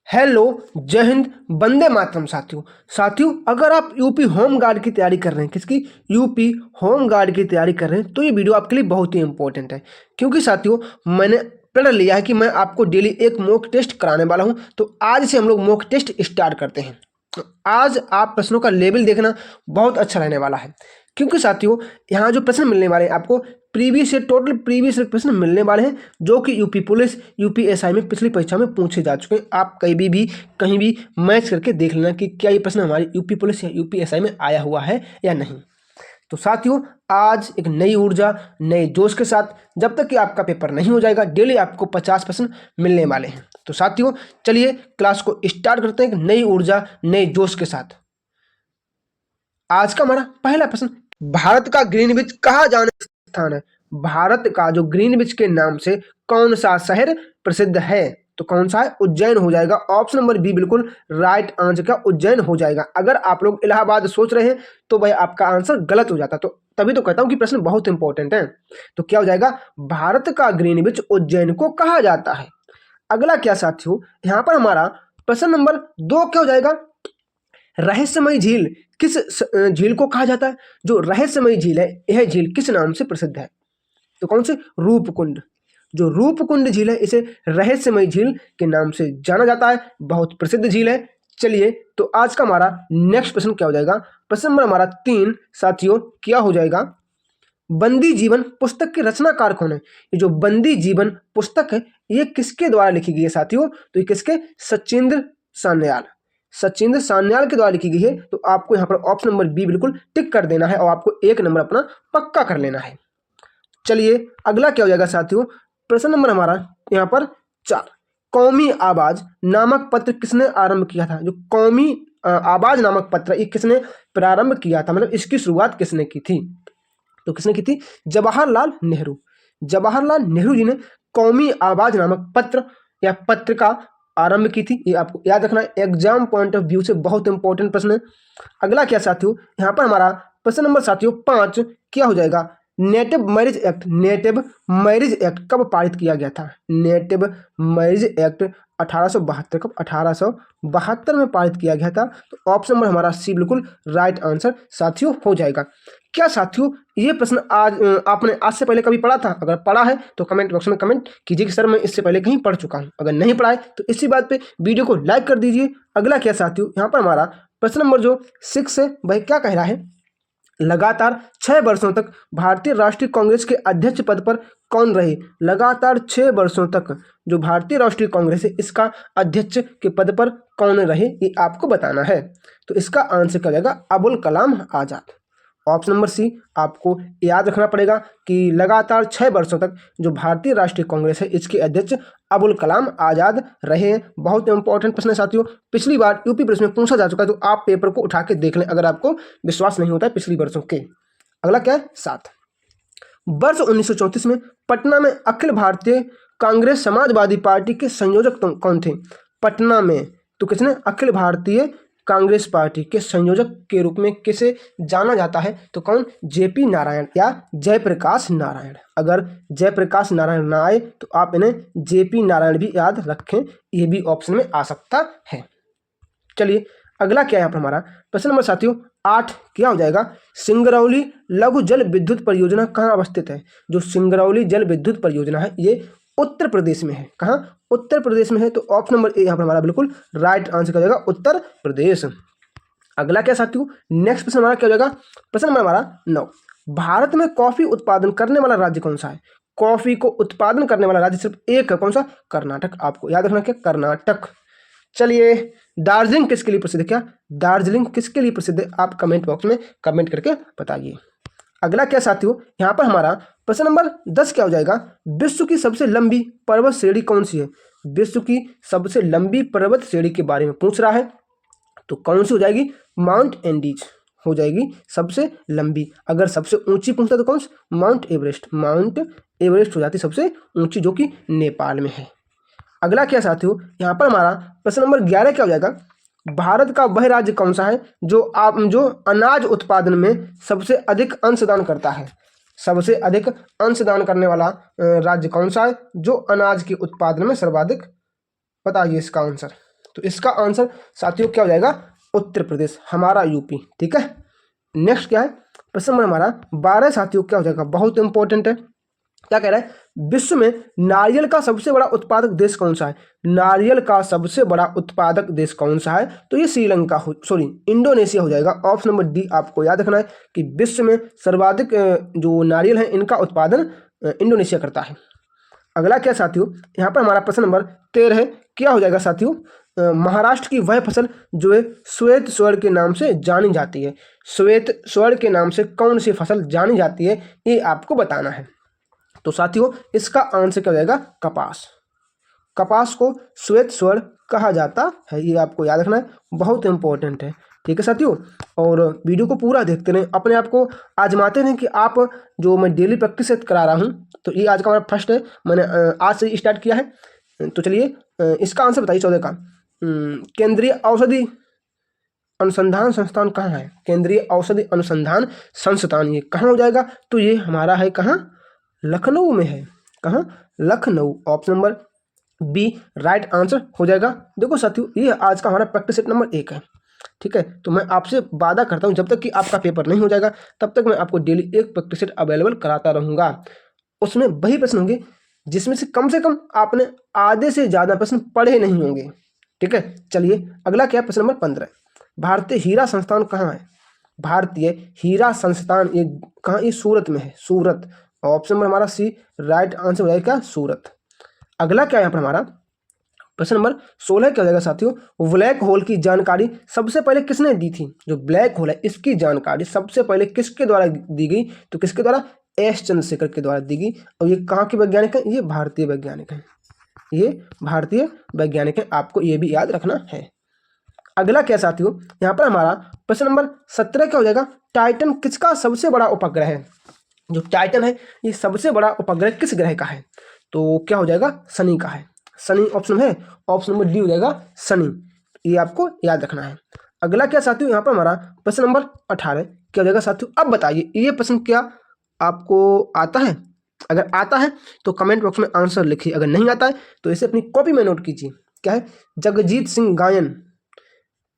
Hello, जय हिंद, वंदे मातरम। साथियों अगर आप यूपी होम गार्ड की तैयारी कर रहे हैं, किसकी? यूपी होम गार्ड की तैयारी कर रहे हैं, तो ये वीडियो आपके लिए बहुत ही इंपॉर्टेंट है। क्योंकि साथियों मैंने प्रण लिया है कि मैं आपको डेली एक मॉक टेस्ट कराने वाला हूं। तो आज से हम लोग मॉक टेस्ट स्टार्ट करते हैं। तो आज आप प्रश्नों का लेवल देखना बहुत अच्छा रहने वाला है। क्योंकि साथियों यहाँ जो प्रश्न मिलने वाले हैं आपको टोटल प्रीवियस प्रश्न मिलने वाले हैं, जो कि यूपी पुलिस, यूपी एसआई में पिछली परीक्षा में पूछे जा चुके हैं। आप कहीं भी मैच करके देख लेना कि क्या ये प्रश्न हमारी यूपी पुलिस या यूपी एसआई में आया हुआ है या नहीं। तो साथियों आज एक नई ऊर्जा, नए जोश के साथ, जब तक कि आपका पेपर नहीं हो जाएगा, डेली आपको 50 प्रश्न मिलने वाले हैं। तो साथियों चलिए क्लास को स्टार्ट करते हैं नई ऊर्जा, नए जोश के साथ। आज का हमारा पहला प्रश्न, भारत का ग्रीनविच कहा जाने स्थान है? भारत का जो ग्रीनविच के नाम से कौन सा शहर प्रसिद्ध है? तो कौन सा है? उज्जैन हो जाएगा। ऑप्शन नंबर बी बिल्कुल राइट आंसर का उज्जैन हो जाएगा। अगर आप लोग इलाहाबाद सोच रहे हैं तो भाई आपका आंसर गलत हो जाता। तो तभी तो कहता हूं कि प्रश्न बहुत इंपॉर्टेंट है। तो क्या हो जाएगा? भारत का ग्रीनविच उज्जैन को कहा जाता है। अगला क्या साथियों, यहां पर हमारा प्रश्न नंबर 2 क्या हो जाएगा? रहस्यमयी झील किस झील को कहा जाता है? जो रहस्यमयी झील है, यह झील किस नाम से प्रसिद्ध है? तो कौन से? रूपकुंड। जो रूपकुंड झील है इसे रहस्यमयी झील के नाम से जाना जाता है। बहुत प्रसिद्ध झील है। चलिए तो आज का हमारा नेक्स्ट प्रश्न क्या हो जाएगा? प्रश्न नंबर हमारा 3 साथियों क्या हो जाएगा? बंदी जीवन पुस्तक के रचनाकार कौन है? ये जो बंदी जीवन पुस्तक है ये किसके द्वारा लिखी गई है साथियों? तो ये किसके? सचिंद्र सान्याल। सचिंद्र सान्याल के द्वारा लिखी गई है। तो आपको यहाँ पर ऑप्शन नंबर बी बिल्कुल टिक कर देना है और आपको 1 नंबर अपना पक्का कर लेना है। चलिए अगला क्या हो जाएगा साथियों? प्रश्न नंबर हमारा यहाँ पर 4, कौमी आवाज नामक पत्र किसने आरंभ किया था? जो कौमी आवाज नामक पत्र ये किसने प्रारंभ किया था, मतलब इसकी शुरुआत किसने की थी? तो किसने की थी? जवाहरलाल नेहरू। जवाहरलाल नेहरू जी ने कौमी आवाज नामक पत्र या पत्रिका आरंभ की थी। ये आपको याद रखना है, एग्जाम पॉइंट ऑफ व्यू से बहुत इंपॉर्टेंट प्रश्न है। अगला क्या साथियों, यहाँ पर हमारा प्रश्न नंबर साथियों 5 क्या हो जाएगा? Native marriage act. Native marriage act कब पारित किया गया था? नेटिव मैरिज एक्ट 1872 कब? 1872 में पारित किया गया था। तो ऑप्शन नंबर हमारा सी बिल्कुल राइट आंसर साथियों हो जाएगा। क्या साथियों ये प्रश्न आज आपने आज से पहले कभी पढ़ा था? अगर पढ़ा है तो कमेंट बॉक्स में कमेंट कीजिए कि सर मैं इससे पहले कहीं पढ़ चुका हूं। अगर नहीं पढ़ा है तो इसी बात पे वीडियो को लाइक कर दीजिए। अगला क्या साथियों, यहाँ पर हमारा प्रश्न नंबर जो 6 है वह क्या कह रहा है? लगातार 6 वर्षों तक भारतीय राष्ट्रीय कांग्रेस के अध्यक्ष पद पर कौन रहे? लगातार 6 वर्षों तक जो भारतीय राष्ट्रीय कांग्रेस है इसका अध्यक्ष के पद पर कौन रहे, ये आपको बताना है। तो इसका आंसर क्या हो जाएगा? अबुल कलाम आजाद। ऑप्शन नंबर सी आपको याद रखना पड़ेगा कि लगातार 6 वर्षों तक जो भारतीय राष्ट्रीय कांग्रेस है इसके अध्यक्ष अबुल कलाम आजाद रहे। बहुत इंपॉर्टेंट प्रश्न है साथियों, पिछली बार यूपी पुलिस में पूछा जा चुका है। तो आप पेपर को उठा के देख लें अगर आपको विश्वास नहीं होता है पिछली वर्षों के। अगला क्या है? 7, वर्ष 1934 में पटना में अखिल भारतीय कांग्रेस समाजवादी पार्टी के संयोजक कौन थे? पटना में तो किसने? अखिल भारतीय कांग्रेस पार्टी के संयोजक के रूप में किसे जाना जाता है? तो कौन? जेपी नारायण या जयप्रकाश नारायण। अगर जयप्रकाश नारायण ना आए तो आप इन्हें जेपी नारायण भी याद रखें, ये भी ऑप्शन में आ सकता है। चलिए अगला क्या है यहाँ पर हमारा प्रश्न नंबर साथियों 8 क्या हो जाएगा? सिंगरौली लघु जल विद्युत परियोजना कहाँ अवस्थित है? जो सिंगरौली जल विद्युत परियोजना है ये उत्तर प्रदेश में है। कहाँ? उत्तर प्रदेश में है। तो ऑप्शन नंबर ए यहाँ पर हमारा बिल्कुल राइट आंसर हो जाएगा उत्तर प्रदेश। अगला क्या साथियों, नेक्स्ट प्रश्न हमारा क्या हो जाएगा? प्रश्न नंबर हमारा 9, भारत में कॉफी उत्पादन करने वाला राज्य कौन सा है? कॉफी को उत्पादन करने वाला राज्य सिर्फ एक है, कौन सा? कर्नाटक। आपको याद रखना क्या? कर्नाटक। चलिए दार्जिलिंग किसके लिए प्रसिद्ध है? क्या दार्जिलिंग किसके लिए प्रसिद्ध है? आप कमेंट बॉक्स में कमेंट करके बताइए। अगला क्या साथियों, यहाँ पर हमारा प्रश्न नंबर 10 क्या हो जाएगा? विश्व की सबसे लंबी पर्वत श्रेणी कौन सी है? विश्व की सबसे लंबी पर्वत श्रेणी के बारे में पूछ रहा है। तो कौन सी हो जाएगी? माउंट एंडीज हो जाएगी सबसे लंबी। अगर सबसे ऊंची पूछता तो कौन सी? Mount Everest. माउंट एवरेस्ट हो जाती सबसे ऊंची, जो कि नेपाल में है। अगला क्या साथियों, यहाँ पर हमारा प्रश्न नंबर 11 क्या हो जाएगा? भारत का वह राज्य कौन सा है जो अनाज उत्पादन में सबसे अधिक अंशदान करता है? सबसे अधिक अंशदान करने वाला राज्य कौन सा है जो अनाज के उत्पादन में सर्वाधिक? बताइए इसका आंसर। तो इसका आंसर साथियों क्या हो जाएगा, उत्तर प्रदेश, हमारा यूपी। ठीक है, नेक्स्ट क्या है, प्रश्न नंबर हमारा 12 साथियों क्या हो जाएगा, बहुत इंपॉर्टेंट है। क्या कह रहा है, विश्व में नारियल का सबसे बड़ा उत्पादक देश कौन सा है? नारियल का सबसे बड़ा उत्पादक देश कौन सा है? तो ये श्रीलंका हो, सॉरी इंडोनेशिया हो जाएगा। ऑप्शन नंबर डी आपको याद रखना है कि विश्व में सर्वाधिक जो नारियल है इनका उत्पादन इंडोनेशिया करता है। अगला क्या साथियों, यहाँ पर हमारा प्रश्न नंबर 13 है, क्या हो जाएगा साथियों, महाराष्ट्र की वह फसल जो है श्वेत स्वर्ण के नाम से जानी जाती है। श्वेत स्वर्ण के नाम से कौन सी फसल जानी जाती है, ये आपको बताना है। तो साथियों इसका आंसर क्या हो जाएगा, कपास। कपास को श्वेत स्वर्ण कहा जाता है, ये आपको याद रखना है, बहुत इंपॉर्टेंट है। ठीक है साथियों, और वीडियो को पूरा देखते रहें, अपने आप को आजमाते रहें कि आप जो मैं डेली प्रैक्टिस करा रहा हूँ, तो ये आज का हमारा फर्स्ट है, मैंने आज से स्टार्ट किया है। तो चलिए इसका आंसर बताइए 14 का। केंद्रीय औषधि अनुसंधान संस्थान कहाँ है? केंद्रीय औषधि अनुसंधान संस्थान ये कहाँ हो जाएगा? तो ये हमारा है कहाँ, लखनऊ में है। कहाँ, Lucknow. Option number B right answer हो जाएगा। देखो साथियों ये आज का हमारा प्रैक्टिस सेट नंबर 1 है। ठीक है, तो मैं आपसे वादा करता हूँ जब तक कि आपका पेपर नहीं हो जाएगा तब तक मैं आपको डेली एक प्रैक्टिस सेट अवेलेबल कराता रहूँगा। उसमें वही प्रश्न होंगे जिसमें से कम आपने आधे से ज़्यादा प्रश्न पढ़े नहीं होंगे। ठीक है, चलिए अगला क्या है, प्रश्न नंबर 15। भारतीय हीरा संस्थान कहाँ है? भारतीय हीरा संस्थान ये कहाँ, ये सूरत में है, सूरत। ऑप्शन नंबर हमारा सी राइट आंसर हो जाएगा सूरत। अगला क्या है यहाँ पर हमारा प्रश्न नंबर 16 क्या हो जाएगा साथियों, ब्लैक होल की जानकारी सबसे पहले किसने दी थी? जो ब्लैक होल है इसकी जानकारी सबसे पहले किसके द्वारा दी गई? तो किसके द्वारा, एस चंद्रशेखर के द्वारा दी गई। और ये कहाँ के वैज्ञानिक हैं? ये भारतीय वैज्ञानिक हैं, ये भारतीय वैज्ञानिक हैं, आपको ये भी याद रखना है। अगला क्या साथियों, यहाँ पर हमारा प्रश्न नंबर 17 क्या हो जाएगा, टाइटन किसका सबसे बड़ा उपग्रह है? जो टाइटन है ये सबसे बड़ा उपग्रह किस ग्रह का है? तो क्या हो जाएगा, शनि का है। शनि ऑप्शन है, ऑप्शन नंबर डी हो जाएगा शनि, ये आपको याद रखना है। अगला क्या साथियों, यहाँ पर हमारा प्रश्न नंबर 18 क्या हो जाएगा साथियों। अब बताइए ये प्रश्न क्या आपको आता है? अगर आता है तो कमेंट बॉक्स में आंसर लिखिए, अगर नहीं आता है तो इसे अपनी कॉपी में नोट कीजिए। क्या है, जगजीत सिंह गायन,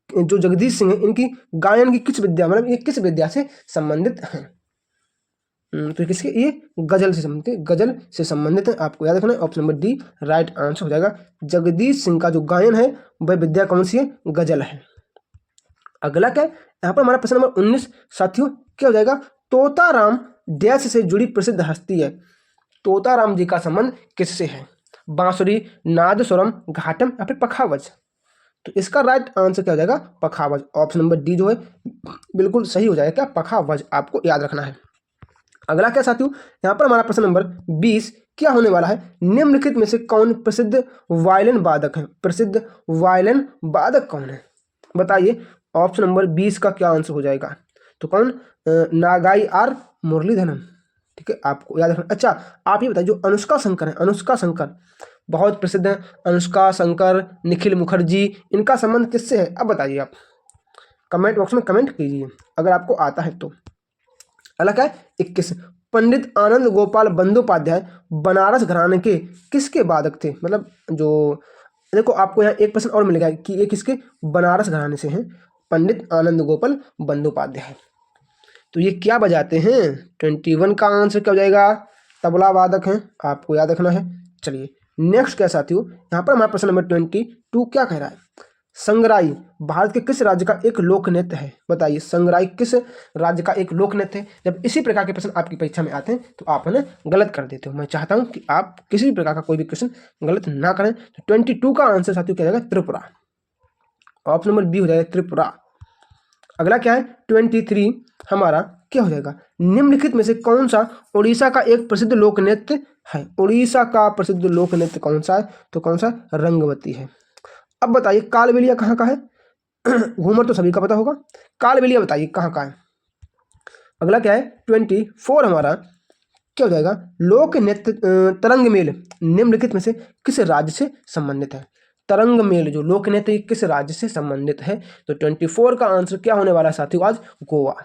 जो जगदीश सिंह है इनकी गायन की किस विद्या, मतलब ये किस विद्या से संबंधित हैं? तो किसके, ये गजल से संबंधित, गजल से संबंधित है, आपको याद रखना है। Option number D right answer हो जाएगा। जगदीश सिंह का जो गायन है वह विद्या कौन सी है, गजल है। अगला क्या है, यहाँ पर हमारा प्रश्न नंबर 19 साथियों क्या हो जाएगा, तोताराम डैश से जुड़ी प्रसिद्ध हस्ती है। तोताराम जी का संबंध किससे है? बांसुरी, नादस्वरम, घाटम या फिर पखावज? तो इसका राइट आंसर क्या हो जाएगा, पखावज। ऑप्शन नंबर डी जो है बिल्कुल सही हो जाएगा, क्या, पखावज, आपको याद रखना है। अगला क्या साथियों, यहाँ पर हमारा प्रश्न नंबर 20 क्या होने वाला है, निम्नलिखित में से कौन प्रसिद्ध वायलिन वादक है? प्रसिद्ध वायलिन वादक कौन है, बताइए। ऑप्शन नंबर 20 का क्या आंसर हो जाएगा, तो कौन, नागाई आर मुरलीधरन। ठीक है, आपको याद रखना। अच्छा आप ये बताइए, जो अनुष्का शंकर है, अनुष्का शंकर बहुत प्रसिद्ध है, अनुष्का शंकर, निखिल मुखर्जी, इनका संबंध किससे है? अब बताइए आप कमेंट बॉक्स में कमेंट कीजिए अगर आपको आता है तो। अगला क्या है, 21, पंडित आनंद गोपाल बंदोपाध्याय बनारस घराने के किसके वादक थे? मतलब जो, देखो आपको यहाँ एक प्रश्न और मिलेगा कि ये किसके, बनारस घराने से हैं, पंडित आनंद गोपाल बंदोपाध्याय। तो ये क्या बजाते हैं, 21 का आंसर क्या हो जाएगा, तबला वादक हैं, आपको याद रखना है। चलिए नेक्स्ट क्या साथियों, यहाँ पर हमारा प्रश्न नंबर 22 क्या कह रहा है, संगराई भारत के किस राज्य का एक लोक नृत्य है? बताइए, संगराई किस राज्य का एक लोक नृत्य है? जब इसी प्रकार के प्रश्न आपकी परीक्षा में आते हैं तो आप उन्हें गलत कर देते हो। मैं चाहता हूं कि आप किसी भी प्रकार का कोई भी क्वेश्चन गलत ना करें। तो 22 का आंसर साथियों क्या जाएगा, त्रिपुरा। ऑप्शन नंबर बी हो जाएगा त्रिपुरा। अगला क्या है, 23 हमारा क्या हो जाएगा, निम्नलिखित में से कौन सा उड़ीसा का एक प्रसिद्ध लोक नृत्य है? उड़ीसा का प्रसिद्ध लोक नृत्य कौन सा है? तो कौन सा, रंगवती है। अब बताइए कालबेलिया कहाँ का है? घूमर तो सभी का पता होगा, कालबेलिया बताइए कहाँ का है। अगला क्या है, 24 हमारा क्या हो जाएगा, लोक नृत्य तरंग मेल निम्नलिखित में से किस राज्य से संबंधित है? तरंग मेल जो लोक नृत्य किस राज्य से संबंधित है? तो 24 का आंसर क्या होने वाला है साथियों, आज गोवा।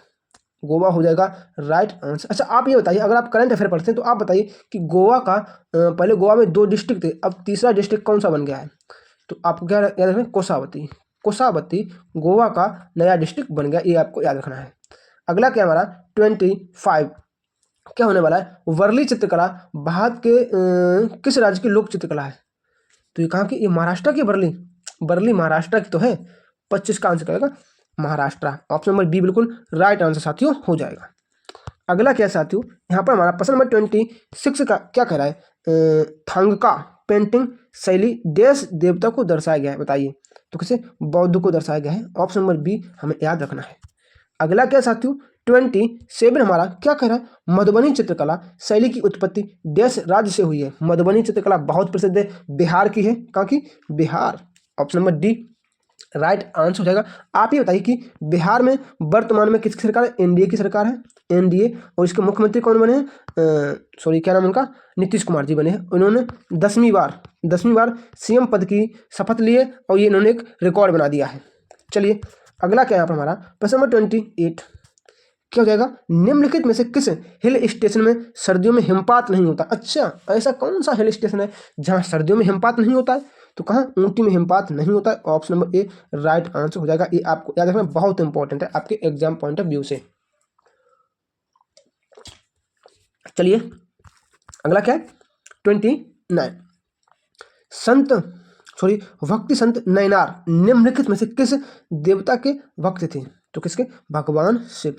गोवा हो जाएगा राइट आंसर। अच्छा आप ये बताइए, अगर आप करंट अफेयर पढ़ते हैं तो आप बताइए कि गोवा का पहले गोवा में 2 डिस्ट्रिक्ट थे, अब तीसरा डिस्ट्रिक्ट कौन सा बन गया है? तो आपको क्या याद रखना है, कोसावती। कोसावती गोवा का नया डिस्ट्रिक्ट बन गया, ये आपको याद रखना है। अगला क्या हमारा 25 क्या होने वाला है, वर्ली चित्रकला भारत के किस राज्य की लोक चित्रकला है? तो ये कहाँ की, ये महाराष्ट्र की वर्ली, वर्ली महाराष्ट्र की तो है। 25 का आंसर करेगा महाराष्ट्र, ऑप्शन नंबर बी बिल्कुल राइट आंसर साथियों हो जाएगा। अगला क्या है साथियों, यहाँ पर हमारा प्रश्न नंबर 26 का क्या कह रहा है, थांगका पेंटिंग शैली देश देवता को दर्शाया गया है, बताइए। तो किसे, बौद्ध को दर्शाया गया है, ऑप्शन नंबर बी हमें याद रखना है। अगला क्या साथियों 27 हमारा क्या कह रहा है, मधुबनी चित्रकला शैली की उत्पत्ति देश राज्य से हुई है। मधुबनी चित्रकला बहुत प्रसिद्ध है, बिहार की है, कहाँ की, Bihar, option number D right answer हो जाएगा। आप ये बताइए कि बिहार में वर्तमान में किसकी सरकार है, एनडीए की सरकार है, एनडीए, और इसके मुख्यमंत्री कौन बने हैं, सॉरी क्या नाम उनका, नीतीश कुमार जी बने हैं। उन्होंने 10वीं बार सीएम पद की शपथ लिए और ये इन्होंने एक रिकॉर्ड बना दिया है। चलिए अगला क्या है यहाँ पर हमारा प्रश्न नंबर 28 क्या हो जाएगा, निम्नलिखित में से किस हिल स्टेशन में सर्दियों में हिमपात नहीं होता? अच्छा, ऐसा कौन सा हिल स्टेशन है जहाँ सर्दियों में हिमपात नहीं होता है? तो कहाँ, ऊटी में हिमपात नहीं होता है, option number A right answer हो जाएगा। ये आपको याद रखना बहुत इंपॉर्टेंट है आपके एग्जाम पॉइंट ऑफ व्यू से। चलिए अगला क्या है 29 भक्ति संत नैनार निम्नलिखित में से किस देवता के भक्त थे? तो किसके, भगवान शिव,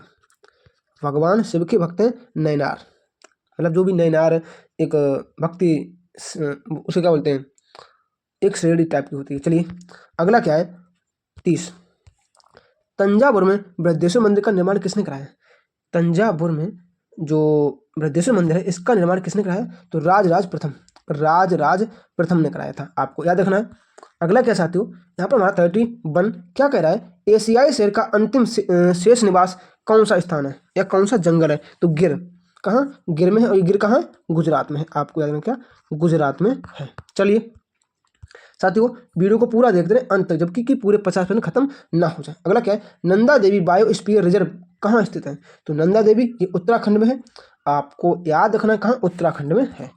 भगवान शिव के भक्त हैं नैनार, मतलब जो भी नैनार एक भक्ति उसे क्या बोलते हैं, एक श्रेणी टाइप की होती है। चलिए अगला क्या है 30 तंजावुर में बृहदेश्वर मंदिर का निर्माण किसने कराया? तंजावुर में जो बृहदेश्वर मंदिर है इसका निर्माण किसने कराया? तो राजराज प्रथम ने कराया था, आपको याद रखना है। अगला क्या साथियों यहाँ पर हमारा 31 क्या कह रहा है, एशियाई शेर का अंतिम शेष निवास कौन सा स्थान है या कौन सा जंगल है? तो गिर, कहाँ, गिर में है, और ये गिर कहाँ है, गुजरात में है, आपको याद रखना क्या, गुजरात में है। चलिए साथियों वीडियो को पूरा देखते रहे अंत तक, जबकि कि पूरे 50% खत्म ना हो जाए। अगला क्या है, नंदा देवी बायोस्फीयर रिजर्व कहाँ स्थित है? तो नंदा देवी ये उत्तराखंड में है, आपको याद रखना कहाँ, उत्तराखंड में है।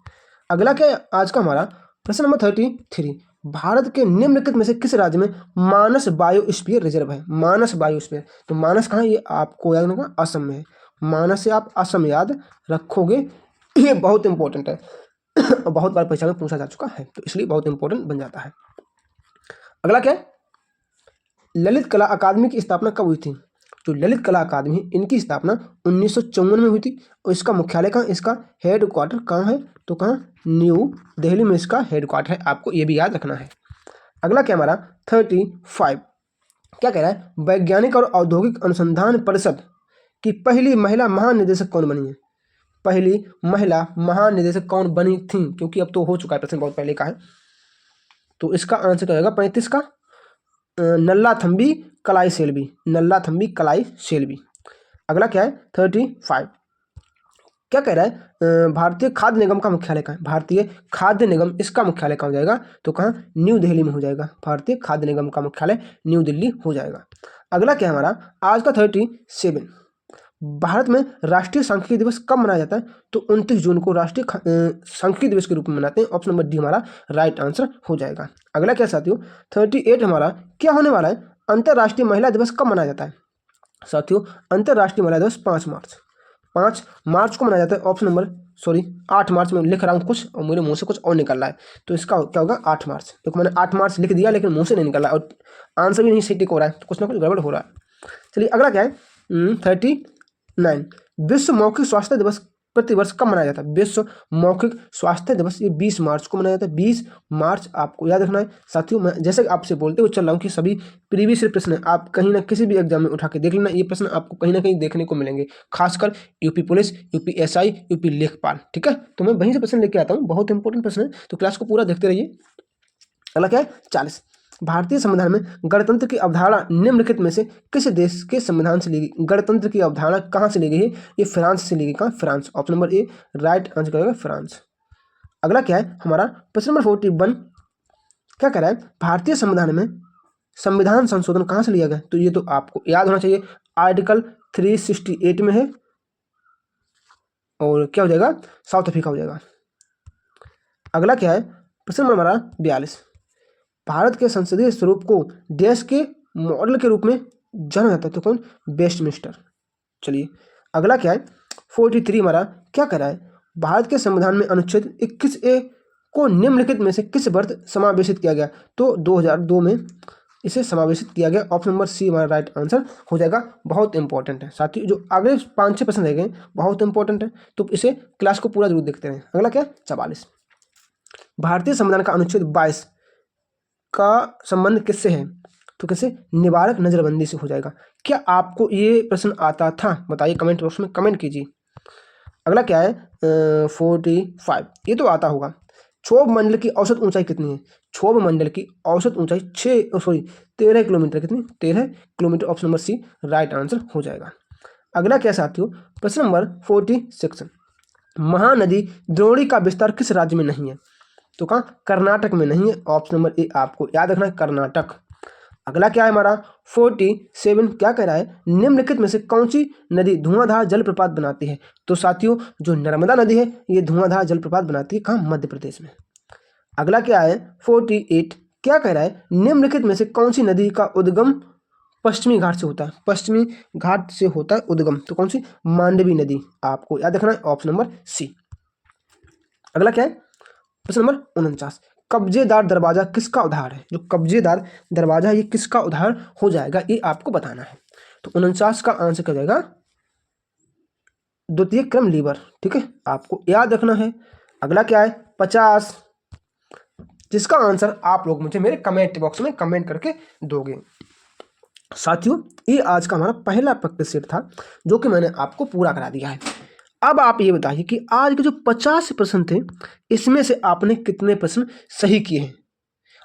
अगला क्या है आज का हमारा प्रश्न नंबर 33 भारत के निम्नलिखित में से किस राज्य में मानस बायोस्फीयर रिजर्व है? मानस बायोस्फीयर, तो मानस कहाँ, ये आपको याद रखना असम में है। मानस से आप असम याद रखोगे, ये बहुत इंपॉर्टेंट है बहुत बार परीक्षा में पूछा जा चुका है, तो इसलिए बहुत इंपॉर्टेंट बन जाता है। अगला क्या है, ललित कला अकादमी की स्थापना कब हुई थी? जो ललित कला अकादमी है इनकी स्थापना 1954 में हुई थी, और इसका मुख्यालय कहाँ, इसका हेड क्वार्टर कहाँ है? तो कहाँ, न्यू दिल्ली में इसका हेड क्वार्टर है, आपको ये भी याद रखना है। अगला क्या हमारा 35 क्या कह रहा है, वैज्ञानिक और औद्योगिक अनुसंधान परिषद की पहली महिला महानिदेशक कौन बनी है? पहली महिला महानिदेशक कौन बनी थी? क्योंकि अब तो हो चुका है प्रश्न, बहुत पहले का है, तो इसका आंसर क्या होगा 35 का, नल्लाथम्बी कलाई सेल्वी, नल्लाथम्बी कलाई सेल्वी। अगला क्या है 35 क्या कह रहा है, भारतीय खाद्य निगम का मुख्यालय कहाँ है? भारतीय खाद्य निगम इसका मुख्यालय कहाँ हो जाएगा? तो कहाँ, न्यू दिल्ली में हो जाएगा। भारतीय खाद्य निगम का मुख्यालय न्यू दिल्ली हो जाएगा। अगला क्या है हमारा आज का 37 भारत में राष्ट्रीय सांख्यिकी दिवस कब मनाया जाता है? तो 29 जून को राष्ट्रीय सांख्यिकी दिवस के रूप में मनाते हैं, ऑप्शन नंबर डी हमारा राइट आंसर हो जाएगा। अगला क्या साथियों 38 हमारा क्या होने वाला है, अंतर्राष्ट्रीय महिला दिवस कब मनाया जाता है? साथियों अंतर्राष्ट्रीय महिला दिवस 5 मार्च को मनाया जाता है, ऑप्शन नंबर 8 मार्च में लिख रहा हूँ कुछ और मेरे मुंह से कुछ और निकल रहा है, तो इसका क्या होगा 8 मार्च। देखो मैंने 8 मार्च लिख दिया लेकिन मुंह से नहीं निकल रहा है और आंसर भी नहीं सही टिक हो रहा है, तो कुछ ना कुछ गड़बड़ हो रहा है। चलिए अगला क्या है 39 विश्व मौखिक स्वास्थ्य दिवस प्रतिवर्ष कब मनाया जाता है? विश्व मौखिक स्वास्थ्य दिवस ये 20 मार्च को मनाया जाता है, 20 मार्च आपको याद रखना है। साथियों मैं जैसे आपसे बोलते हुए चल रहा हूँ कि सभी प्रीवियस प्रश्न आप कहीं ना किसी भी एग्जाम में उठा के देख लेना, ये प्रश्न आपको कहीं ना कहीं देखने को मिलेंगे, खासकर UP police, UP SI, UP लेखपाल, ठीक है, तो मैं वहीं से प्रश्न लेके आता हूँ, बहुत इंपॉर्टेंट प्रश्न है, तो क्लास को पूरा देखते रहिए। अगला क्या है 40 भारतीय संविधान में गणतंत्र की अवधारणा निम्नलिखित में से किस देश के संविधान से ली गई? गणतंत्र की अवधारणा कहाँ से ली गई है? ये फ्रांस से ली गई। कहाँ? France, option number A right answer करेगा फ्रांस। अगला क्या है हमारा प्रश्न नंबर 41 क्या कह रहा है, भारतीय संविधान में संविधान संशोधन कहाँ से लिया गया? तो ये तो आपको याद होना चाहिए, आर्टिकल 368 में है, और क्या हो जाएगा साउथ अफ्रीका हो जाएगा। अगला क्या है प्रश्न नंबर हमारा 42 भारत के संसदीय स्वरूप को देश के मॉडल के रूप में जाना जाता है, तो कौन? वेस्टमिंस्टर। चलिए अगला क्या है, 43 हमारा क्या कह रहा है, भारत के संविधान में अनुच्छेद 21A को निम्नलिखित में से किस वर्ष समावेशित किया गया? तो 2002 में इसे समावेशित किया गया। ऑप्शन नंबर सी हमारा राइट आंसर हो जाएगा। बहुत इंपॉर्टेंट है साथियों, जो आगे 5-6 प्रश्न रह गए बहुत इंपॉर्टेंट है, तो इसे क्लास को पूरा जरूर देखते रहें। अगला क्या है, 44, भारतीय संविधान का अनुच्छेद 22 का संबंध किससे है? तो कैसे? निवारक नजरबंदी से हो जाएगा। क्या आपको ये प्रश्न आता था? बताइए कमेंट बॉक्स में कमेंट कीजिए। अगला क्या है, 45, ये तो आता होगा। क्षोभ मंडल की औसत ऊंचाई कितनी है? क्षोभ मंडल की औसत ऊंचाई 13 किलोमीटर। कितनी? 13 kilometre. Option number C right answer हो जाएगा। अगला क्या साथियों, प्रश्न नंबर 46, महानदी द्रोणी का विस्तार किस राज्य में नहीं है? तो कहाँ? कर्नाटक में नहीं है। ऑप्शन नंबर ए आपको याद रखना है, कर्नाटक। अगला क्या है हमारा 47, क्या कह रहा है, निम्नलिखित में से कौन सी नदी धुआंधार जलप्रपात बनाती है? तो साथियों जो नर्मदा नदी है ये धुआंधार जलप्रपात बनाती है। कहाँ? मध्य प्रदेश में। अगला क्या है 48, क्या कह रहा है, निम्नलिखित में से कौन सी नदी का उद्गम पश्चिमी घाट से होता है? पश्चिमी घाट से होता है उद्गम, तो कौन सी? मांडवी नदी। आपको याद रखना है, ऑप्शन नंबर सी। अगला क्या है, प्रश्न नंबर 49, कब्जेदार दरवाजा किसका उदाहरण है? जो कब्जेदार दरवाजा है ये किसका उदाहरण हो जाएगा, ये आपको बताना है। तो 49 का आंसर क्या जाएगा? द्वितीय क्रम लीवर। ठीक है, आपको याद रखना है। अगला क्या है 50, जिसका आंसर आप लोग मुझे मेरे कमेंट बॉक्स में कमेंट करके दोगे। साथियों ये आज का हमारा पहला प्रैक्टिस सेट था जो कि मैंने आपको पूरा करा दिया है। अब आप ये बताइए कि आज के जो 50 प्रश्न थे इसमें से आपने कितने प्रश्न सही किए हैं?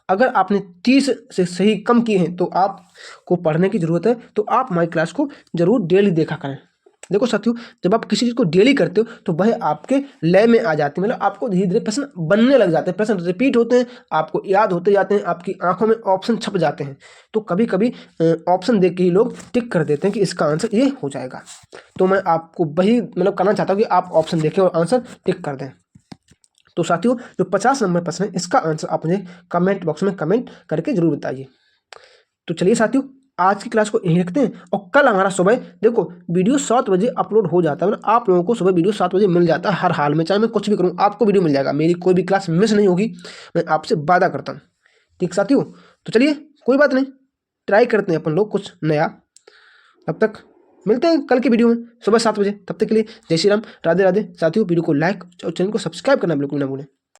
अगर आपने 30 से सही कम किए हैं तो आपको पढ़ने की ज़रूरत है, तो आप हमारी क्लास को जरूर डेली देखा करें। देखो साथियों, जब आप किसी चीज़ को डेली करते हो तो वह आपके लय में आ जाती है, मतलब आपको धीरे धीरे प्रश्न बनने लग जाते हैं, प्रश्न रिपीट होते हैं, आपको याद होते जाते हैं, आपकी आंखों में ऑप्शन छप जाते हैं। तो कभी कभी ऑप्शन देख के ही लोग टिक कर देते हैं कि इसका आंसर ये हो जाएगा। तो मैं आपको वही मतलब करना चाहता हूँ कि आप ऑप्शन देखें और आंसर टिक कर दें। तो साथियों जो 50 नंबर प्रश्न है इसका आंसर आप मुझे कमेंट बॉक्स में कमेंट करके जरूर बताइए। तो चलिए साथियों आज की क्लास को यहीं रखते हैं, और कल हमारा सुबह देखो वीडियो 7 बजे अपलोड हो जाता है, मतलब आप लोगों को सुबह वीडियो 7 बजे मिल जाता है हर हाल में, चाहे मैं कुछ भी करूँ आपको वीडियो मिल जाएगा, मेरी कोई भी क्लास मिस नहीं होगी, मैं आपसे वादा करता हूँ। ठीक साथियों, तो चलिए कोई बात नहीं, ट्राई करते हैं अपन लोग कुछ नया। तब तक मिलते हैं कल की वीडियो में सुबह 7 बजे। तब तक के लिए जय श्री राम, राधे राधे। साथियों वीडियो को लाइक और चैनल को सब्सक्राइब करना बिल्कुल ना भूलें।